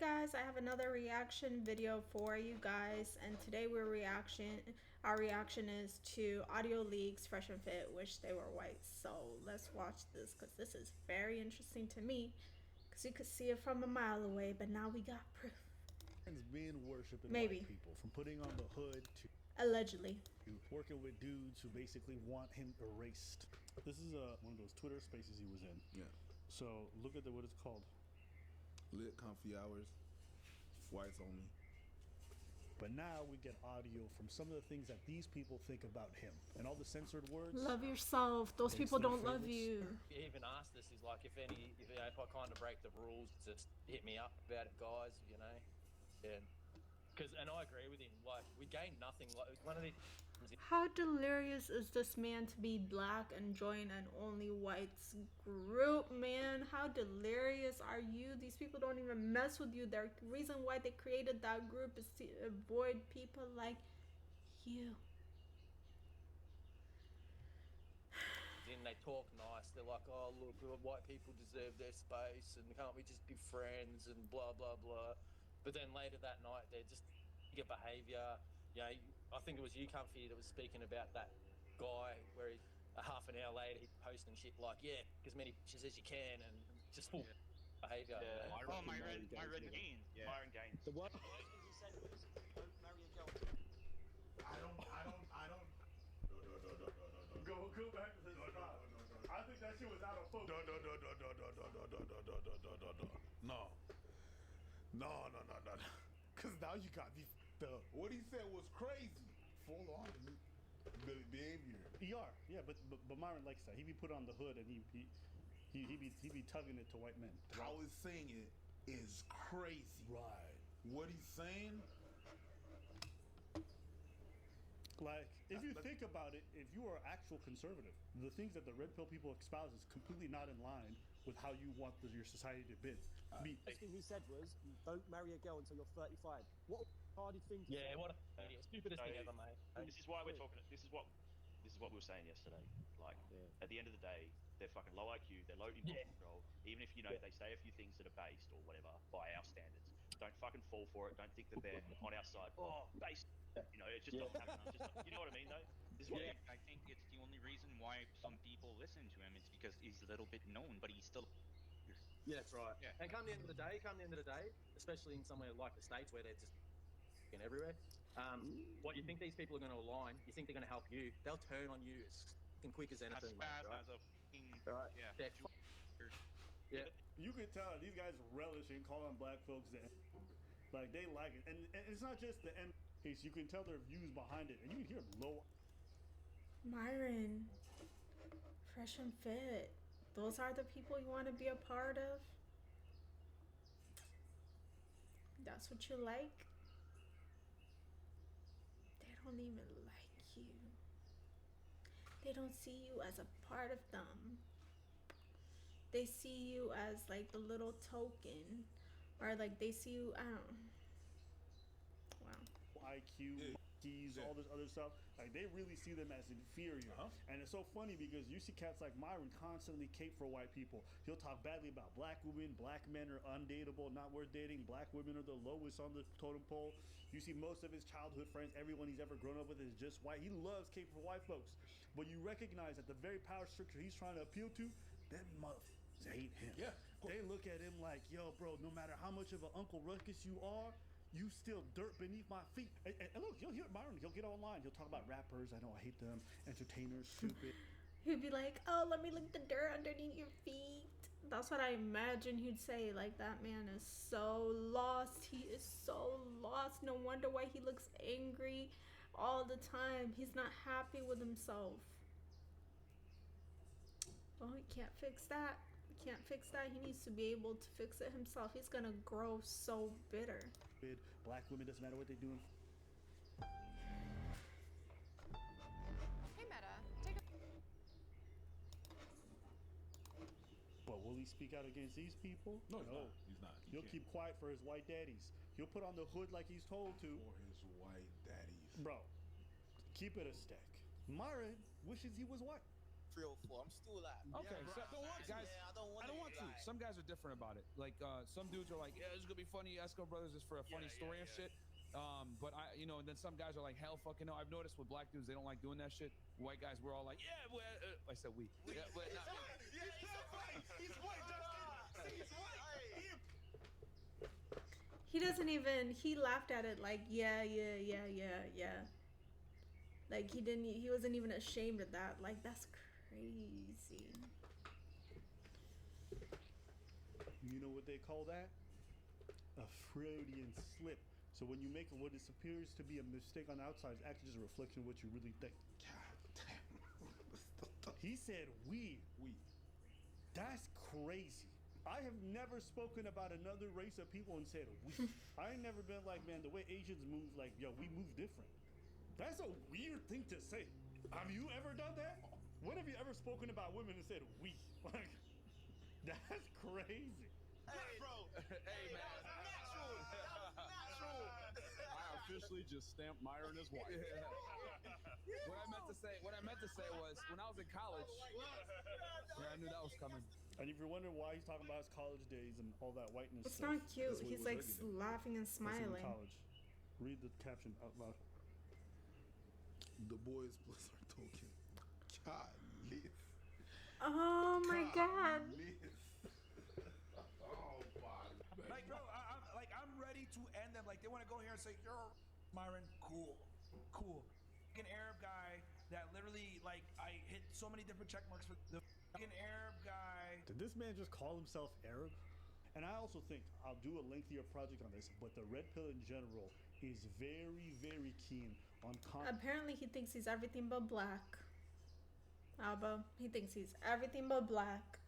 guys, I have another reaction video for you guys, and today our reaction is to Audio League's Fresh and Fit Wish They Were White. So let's watch this because this is very interesting to me because you could see it from a mile away, but now we got proof. Being worshiping Maybe. white people, from putting on the hood to Allegedly. working with dudes who basically want him erased. This is one of those Twitter spaces he was in. Yeah. So look at what it's called. Lit comfy hours, whites only. But now we get audio from some of the things that these people think about him and all the censored words. Love yourself. Those people don't love you. He even asked us, he's like, if I kind of break the rules, just hit me up about it, guys, you know. And I agree with him. Like, we gain nothing. Like, one of these. How delirious is this man to be black and join an only whites group, man? How delirious are you? These people don't even mess with you. The reason why they created that group is to avoid people like you. Then they talk nice. They're like, oh, look, white people deserve their space, and can't we just be friends, and blah, blah, blah. But then later that night, they're just get behaviour. You know, I think it was you, Comfy, that was speaking about that guy where he, a half an hour later, he's posting shit like, yeah, as many pictures as you can, and just full behaviour. Yeah. Myron Gaines. Yeah. Myron Gaines. The what? He said it was, don't marry a girl. I don't. Go back to the spot. I think that shit was out of focus. No. Cause now you got me f***ed up. What he said was crazy. Full on behavior. ER, yeah, but Myron likes that. He be put on the hood and he be tugging it to white men. How he's saying it is crazy. Right. What he's saying. Like, if you think about it, if you are actual conservative, the things that the red pill people espouse is completely not in line with how you want your society to be. The first thing he said was, don't marry a girl until you're 35. What a retarded thing to say. Yeah, what a idiot. Stupidest thing ever, mate. This is why we're talking. This is what we were saying yesterday. Like, at the end of the day, they're fucking low IQ. They're low impulse control. Even if they say a few things that are based or whatever by our standards, don't fucking fall for it. Don't think that they're on our side. Oh, based. It's just not happening. You know what I mean, though? This is what I think it's the only reason why some people listen to him. It's because he's a little bit known, but he's still. Yeah, that's right. Yeah. And come the end of the day, especially in somewhere like the States where they're just everywhere, what you think these people are going to align, you think they're going to help you, they'll turn on you as quick as anything. As fast right? as a fucking. Right. Yeah. Yeah. You could tell these guys relish in calling black folks that, like, they like it, and it's not just the M piece. You can tell their views behind it, and you can hear low. Myron, Fresh and Fit. Those are the people you want to be a part of? That's what you like? They don't even like you. They don't see you as a part of them. They see you as like the little token, or like they see you, I don't. Wow. IQ, keys, all this other stuff. Like, they really see them as inferior. And it's so funny because you see cats like Myron constantly cape for white people. He'll talk badly about black women. Black men are undateable, not worth dating. Black women are the lowest on the totem pole. You see most of his childhood friends, everyone he's ever grown up with is just white. He loves cape for white folks. But you recognize that the very power structure he's trying to appeal to, them motherfuckers hate him. Yeah. They look at him like, yo, bro, no matter how much of an Uncle Ruckus you are, you still dirt beneath my feet. And look, you'll hear Myron. He'll get online. He'll talk about rappers. I know I hate them. Entertainers, stupid. He'd be like, oh, let me lick the dirt underneath your feet. That's what I imagine he'd say. Like, that man is so lost. He is so lost. No wonder why he looks angry all the time. He's not happy with himself. Well, he can't fix that. He can't fix that. He needs to be able to fix it himself. He's gonna grow so bitter. Black women, doesn't matter what they're doing. Hey, Meta, take a... But will he speak out against these people? No, he's not. He'll keep quiet for his white daddies. He'll put on the hood like he's told to. For his white daddies. Bro, keep it a stack. Myron wishes he was white. 304. I'm still alive. Okay, so don't want guys. Yeah, I don't want I don't want to. die. Some guys are different about it. Like some dudes are like, yeah, this is gonna be funny. Esco Brothers is for a funny story and shit. But I, you know, and then some guys are like, hell, fucking no. I've noticed with black dudes, they don't like doing that shit. White guys, we're all like, yeah, well, I said we. Yeah, but not. Yeah, he's white. He's white, Justin. He's white. He doesn't even. He laughed at it like, yeah. Like he wasn't even ashamed of that. Like that's crazy. You know what they call that? A Freudian slip. So when you make what appears to be a mistake on the outside, it's actually just a reflection of what you really think. God damn. He said we. That's crazy. I have never spoken about another race of people and said we. I ain't never been like, man, the way Asians move, like, yo, we move different. That's a weird thing to say. Have you ever done that? When have you ever spoken about women and said we? Like, that's crazy. Hey, bro. Hey, man. That was natural. That was natural. I officially just stamped Myron as white. What I meant to say was when I was in college. Yeah, I knew that was coming. And if you're wondering why he's talking about his college days and all that whiteness It's stuff, not cute. that's what He's was like regular. laughing and That's in smiling. college. Read the caption out loud. The boys plus our token. God, live. Oh my god. Oh my. Like, bro, I'm ready to end them. Like, they want to go here and say, "You're Myron, cool. An Arab guy that literally, like, I hit so many different check marks for the fucking Arab guy." Did this man just call himself Arab? And I also think I'll do a lengthier project on this, but the red pill in general is very, very keen on Apparently, he thinks he's everything but black. Alba, he thinks he's everything but black.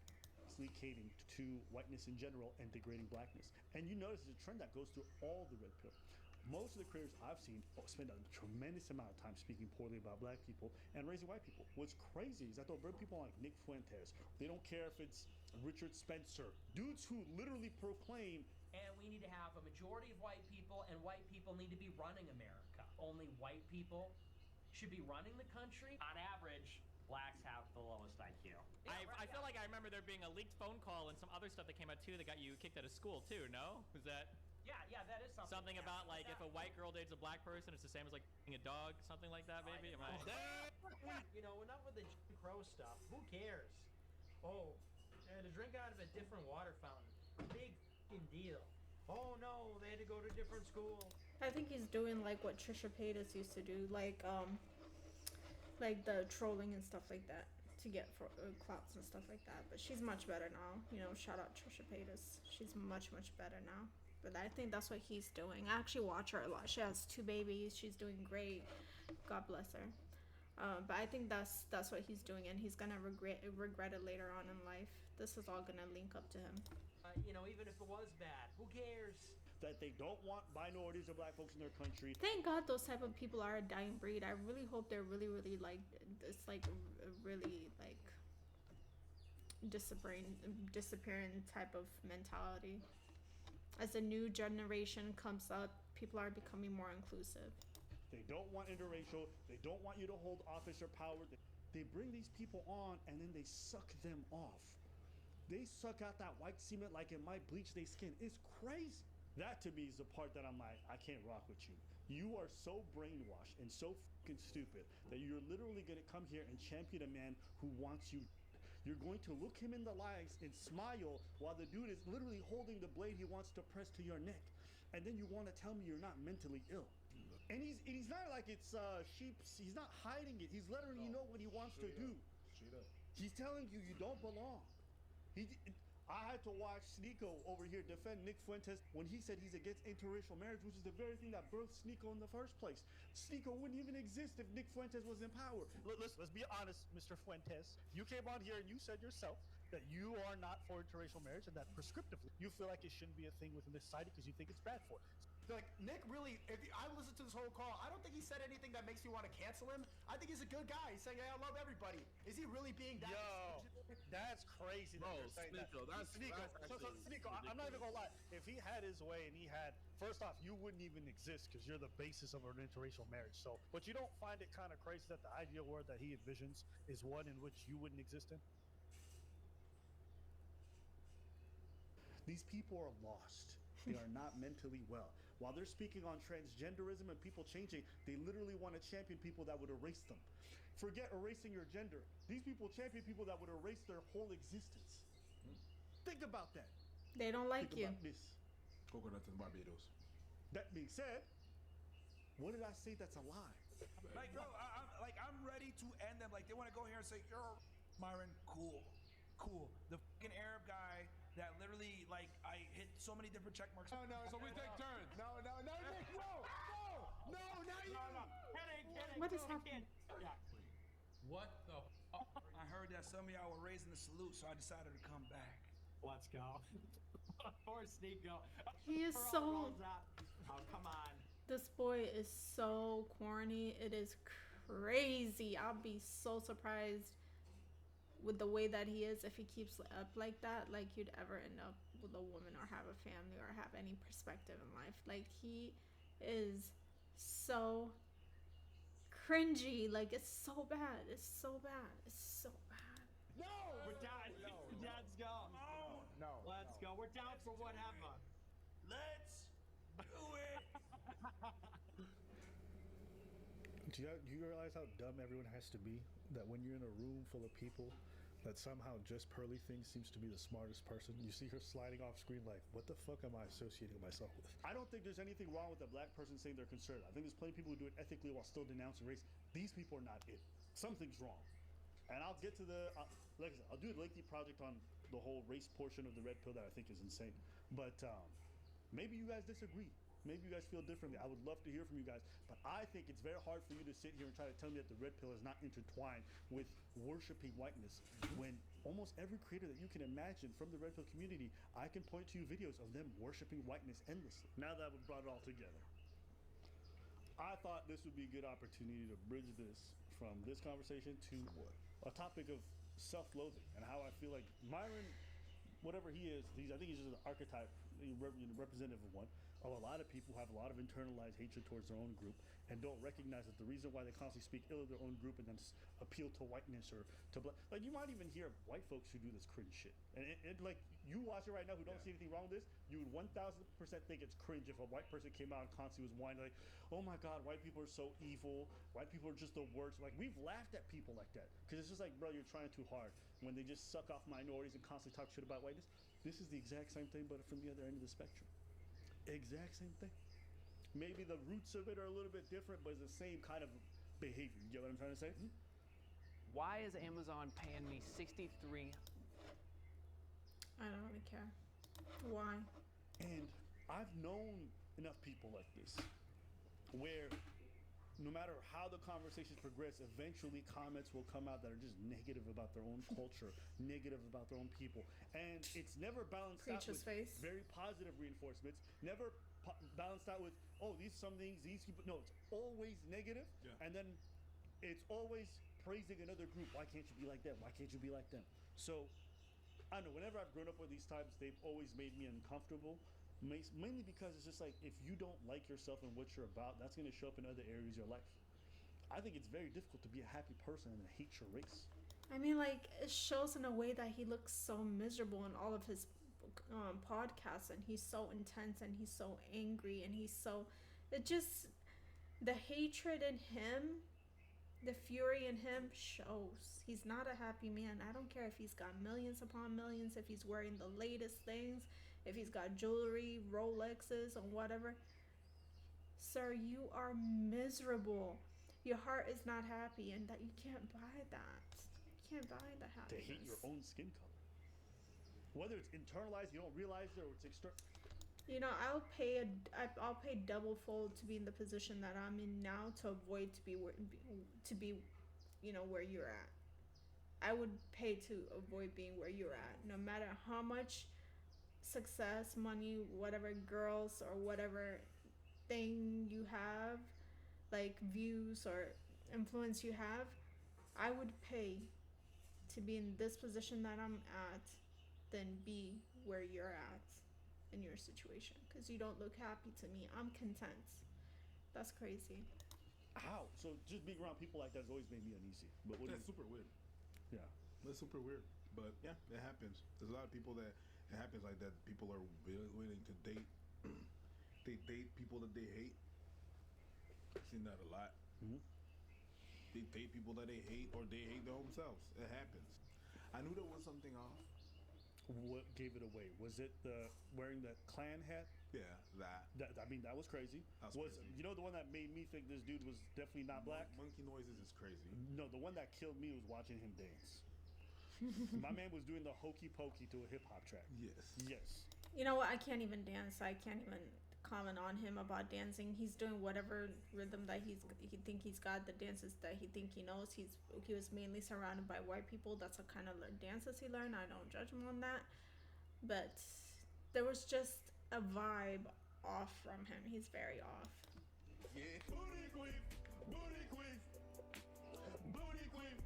catering to whiteness in general and degrading blackness. And you notice it's a trend that goes through all the red pill. Most of the creators I've seen spend a tremendous amount of time speaking poorly about black people and raising white people. What's crazy is that they'll bring people like Nick Fuentes. They don't care if it's Richard Spencer. Dudes who literally proclaim, and we need to have a majority of white people, and white people need to be running America. Only white people should be running the country. On average, blacks have the lowest IQ. I feel like I remember there being a leaked phone call and some other stuff that came out too that got you kicked out of school too, no? Was that... Yeah, that is something. Something about like if a white girl dates a black person, it's the same as like a dog, something like that, maybe? Am I... You know, enough with the Jim Crow stuff. Who cares? Oh, to drink out of a different water fountain. Big f***ing deal. Oh no, they had to go to different school. I think he's doing like what Trisha Paytas used to do, like the trolling and stuff like that to get for clouts and stuff like that. But she's much better now. You know, shout out Trisha Paytas. She's much better now. But I think that's what he's doing. I actually watch her a lot. She has 2 babies. She's doing great. God bless her. But I think that's what he's doing, and he's gonna regret it later on in life. This is all gonna link up to him. You know, even if it was bad, who cares? that they don't want minorities or black folks in their country. Thank God those type of people are a dying breed. I really hope they're really like it's like really like disappearing type of mentality. As a new generation comes up, people are becoming more inclusive. They don't want interracial. They don't want you to hold office or power. They bring these people on and then they suck them off. They suck out that white cement like it might bleach their skin. It's crazy. That to me is the part that I'm like, I can't rock with you. You are so brainwashed and so fucking stupid that you're literally going to come here and champion a man who wants you. You're going to look him in the eyes and smile while the dude is literally holding the blade he wants to press to your neck. And then you want to tell me you're not mentally ill. And he's not like it's sheep. He's not hiding it. He's letting you know what he wants to do. He's telling you you don't belong. I had to watch Sneeko over here defend Nick Fuentes when he said he's against interracial marriage, which is the very thing that birthed Sneeko in the first place. Sneeko wouldn't even exist if Nick Fuentes was in power. Let's be honest, Mr. Fuentes. You came on here and you said yourself that you are not for interracial marriage and that prescriptively you feel like it shouldn't be a thing within this society because you think it's bad for it. Like, Nick really, if I listened to this whole call, I don't think he said anything that makes me want to cancel him. I think he's a good guy. He's saying, hey, I love everybody. Is he really being that? Yo, that's crazy. Bro, that you're saying Sneeko, that. that's So Sneeko, I'm not even gonna lie. If he had his way and he had, first off, you wouldn't even exist because you're the basis of an interracial marriage. So, but you don't find it kind of crazy that the ideal world that he envisions is one in which you wouldn't exist in? These people are lost. They are not mentally well. While they're speaking on transgenderism and people changing, they literally want to champion people that would erase them. Forget erasing your gender. These people champion people that would erase their whole existence. Think about that. They don't like Think you. about this. Coconut in Barbados. That being said, what did I say that's a lie? Like, bro, I'm ready to end them. Like, they want to go here and say, "You're Myron, cool. The fucking Arab guy that literally, like, I hit so many different check marks." No, so we take turns. No, Nick, no, not you. Kidding. What is happening? What the? I heard that some of y'all were raising the salute, so I decided to come back. Let's go. Poor Sneeko. He is We're all so. rolled up. Oh, come on. This boy is so corny. It is crazy. I'll be so surprised with the way that he is if he keeps up like that. Like, you'd ever end up with a woman or have a family or have any perspective in life. Like, he is so cringy. Like, it's so bad. It's so bad. No, We're down. Let's go. No. Let's go. We're down for whatever. Let's do it. Do you realize how dumb everyone has to be? That when you're in a room full of people, that somehow just Pearly Thing seems to be the smartest person. You see her sliding off screen like, what the fuck am I associating myself with? I don't think there's anything wrong with a black person saying they're conservative. I think there's plenty of people who do it ethically while still denouncing race. These people are not it. Something's wrong. And I'll get to the, like I said, I'll do a lengthy project on the whole race portion of the red pill that I think is insane. But maybe you guys disagree. Maybe you guys feel differently. I would love to hear from you guys. But I think it's very hard for you to sit here and try to tell me that the red pill is not intertwined with worshiping whiteness when almost every creator that you can imagine from the red pill community, I can point to you videos of them worshiping whiteness endlessly. Now that we've brought it all together, I thought this would be a good opportunity to bridge this from this conversation to a topic of self-loathing and how I feel like Myron, whatever he is, I think he's just an archetype, representative of one. A lot of people have a lot of internalized hatred towards their own group and don't recognize that the reason why they constantly speak ill of their own group and then appeal to whiteness or to black, like you might even hear white folks who do this cringe shit. And like you watch it right now who don't see anything wrong with this, you would 1000% think it's cringe if a white person came out and constantly was whining like, oh my God, white people are so evil. White people are just the worst. Like we've laughed at people like that because it's just like, bro, you're trying too hard when they just suck off minorities and constantly talk shit about whiteness. This is the exact same thing, but from the other end of the spectrum. Exact same thing. Maybe the roots of it are a little bit different, but it's the same kind of behavior. You get what I'm trying to say? Why is Amazon paying me $63? I don't really care. Why? And I've known enough people like this where no matter how the conversations progress, eventually comments will come out that are just negative about their own culture, negative about their own people. And it's never balanced out with very positive reinforcements, never balanced out with, oh, these people. No, it's always negative. Yeah. And then it's always praising another group. Why can't you be like them? Why can't you be like them? So, I don't know, whenever I've grown up with these types, they've always made me uncomfortable. Mainly because it's just like, if you don't like yourself and what you're about, that's going to show up in other areas of your life. I think it's very difficult to be a happy person and hate your race. I mean, like, it shows in a way that he looks so miserable in all of his podcasts, and he's so intense, and he's so angry, and the hatred in him, the fury in him shows. He's not a happy man. I don't care if he's got millions upon millions, if he's wearing the latest things, if he's got jewelry, Rolexes, or whatever. Sir, you are miserable. Your heart is not happy, and that you can't buy that. You can't buy the happiness. To hate your own skin color. Whether it's internalized, you don't realize it, or it's external. You know, I'll pay double fold to be in the position that I'm in now to avoid to be, you know, where you're at. I would pay to avoid being where you're at, no matter how much success, money, whatever, girls or whatever thing you have, like views or influence you have. I would pay to be in this position that I'm at than be where you're at in your situation, because you don't look happy to me. I'm content. That's crazy. How? So just being around people like that has always made me uneasy. But what That's super weird. Yeah. That's super weird. But yeah, it happens. There's a lot of people that it happens like that. People are willing to date. They date people that they hate. I've seen that a lot. Mm-hmm. They date people that they hate, or they hate their own selves. It happens. I knew there was something off. What gave it away? Was it the wearing the Klan hat? Yeah, that. I mean, that was crazy. Crazy. You know the one that made me think this dude was definitely not black? Monkey noises is crazy. No, the one that killed me was watching him dance. My man was doing the hokey pokey to a hip hop track. Yes. Yes. You know what? I can't even dance. I can't even comment on him about dancing. He's doing whatever rhythm that he think he's got, the dances that he think he knows. He was mainly surrounded by white people. That's the kind of dances he learned. I don't judge him on that, but there was just a vibe off from him. He's very off. Yeah. Booty queen, booty queen, booty queen.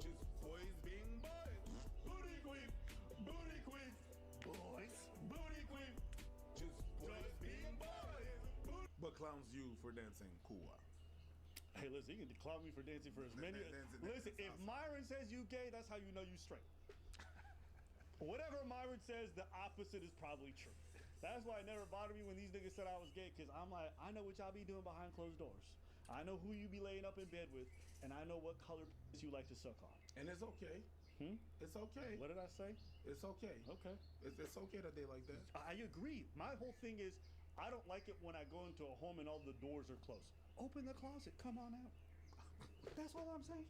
Just boys being boys. Booty queen, booty queen, boys, booty queen. Just boys being boys. But clowns you for dancing cool. Hey, listen, you can clown me for dancing for as many. Listen, if Myron says you gay, that's how you know you straight. Whatever Myron says, the opposite is probably true. That's why it never bothered me when these niggas said I was gay, because I'm like, I know what y'all be doing behind closed doors. I know who you be laying up in bed with, and I know what color you like to suck on. And it's okay. It's okay. What did I say? It's okay. Okay. It's okay that they like that. I agree. My whole thing is, I don't like it when I go into a home and all the doors are closed. Open the closet. Come on out. That's all I'm saying.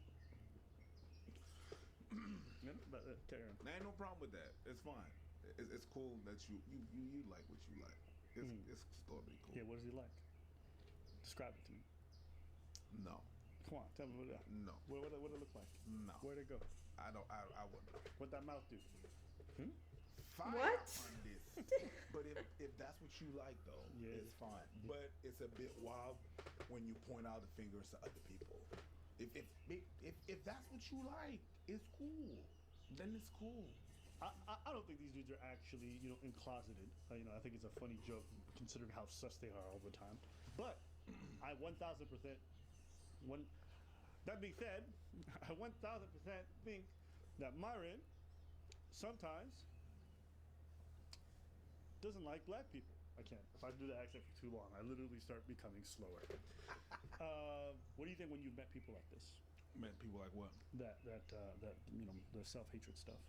But carry on. There ain't no problem with that. It's fine. It's cool that you like what you like. It's totally cool. Yeah, what does he like? Describe it to me. No. Come on, tell me what it. No. What it look like? No. Where'd it go? I wouldn't. What that mouth do? Fire What? on this. But if that's what you like, though, Yeah, it's fine. But it's a bit wild when you point out the fingers to other people. If that's what you like, it's cool. Then it's cool. I don't think these dudes are actually, closeted. I think it's a funny joke considering how sus they are all the time. But I 1,000%. That being said, I 1,000% think that Myron sometimes doesn't like black people. I can't. If I do the accent for too long, I literally start becoming slower. What do you think when you've met people like this? Met people like what? That the self-hatred stuff.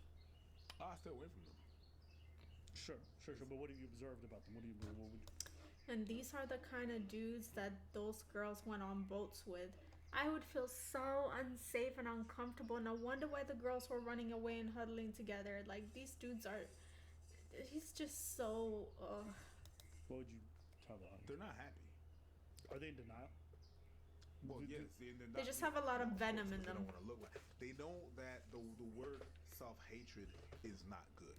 I stay away from them. Sure. But what have you observed about them? What would you? And these are the kind of dudes that those girls went on boats with. I would feel so unsafe and uncomfortable. No wonder why the girls were running away and huddling together. Like, these dudes are... He's just so... What would you tell them? They're not happy. Are they in denial? Well, yes. They just have a lot of venom in them. They don't want to look like. They know that the word self-hatred is not good,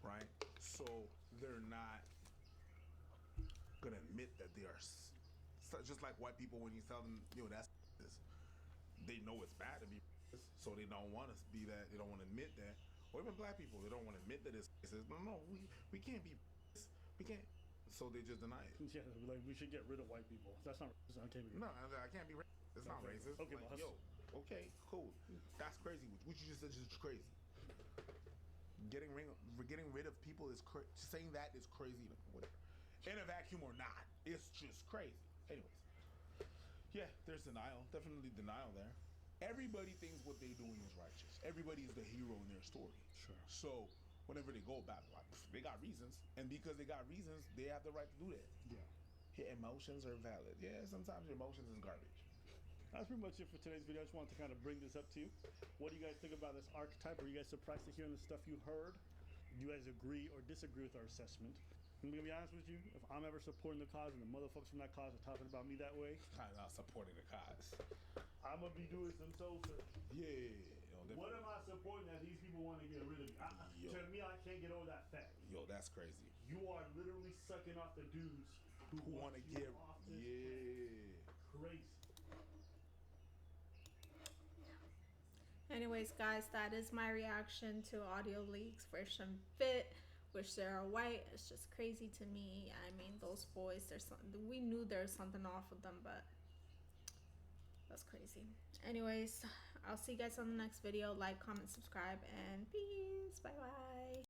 right? So they're not gonna admit that they are just like white people. When you tell them, that's this, they know it's bad to be this, so they don't want to be that. They don't want to admit that. Or even black people, they don't want to admit that it's racist. No, we can't be this. We can't. So they just deny it. Yeah, like we should get rid of white people. That's not racist. I can't be. No, I can't be racist. It's not racist. Okay, like, well, okay, cool. That's crazy. What you just said is crazy. Getting rid of people is saying that is crazy. Whatever. In a vacuum or not, it's just crazy. Anyways, yeah, there's denial. Definitely denial there. Everybody thinks what they're doing is righteous. Everybody is the hero in their story. Sure. So whenever they go back, they got reasons, and because they got reasons, they have the right to do that. Yeah. Yeah, emotions are valid. Yeah, sometimes your emotions is garbage. That's pretty much it for today's video. I just wanted to kind of bring this up to you. What do you guys think about this archetype? Are you guys surprised to hear the stuff you heard? Do you guys agree or disagree with our assessment? I'm gonna be honest with you. If I'm ever supporting the cause and the motherfuckers from that cause are talking about me that way, I'm not supporting the cause. I'm gonna be doing some soul searching. Yeah. What am I supporting that these people want to get rid of me? To me, I can't get over that fact. Yo, that's crazy. You are literally sucking off the dudes who want to you get off this planet. Crazy. Anyways, guys, that is my reaction to Audio League's Fresh and Fit. Wish they are white. It's just crazy to me. I mean, those boys, we knew there's something off of them, but that's crazy. Anyways, I'll see you guys on the next video. Like, comment, subscribe, and peace. Bye bye.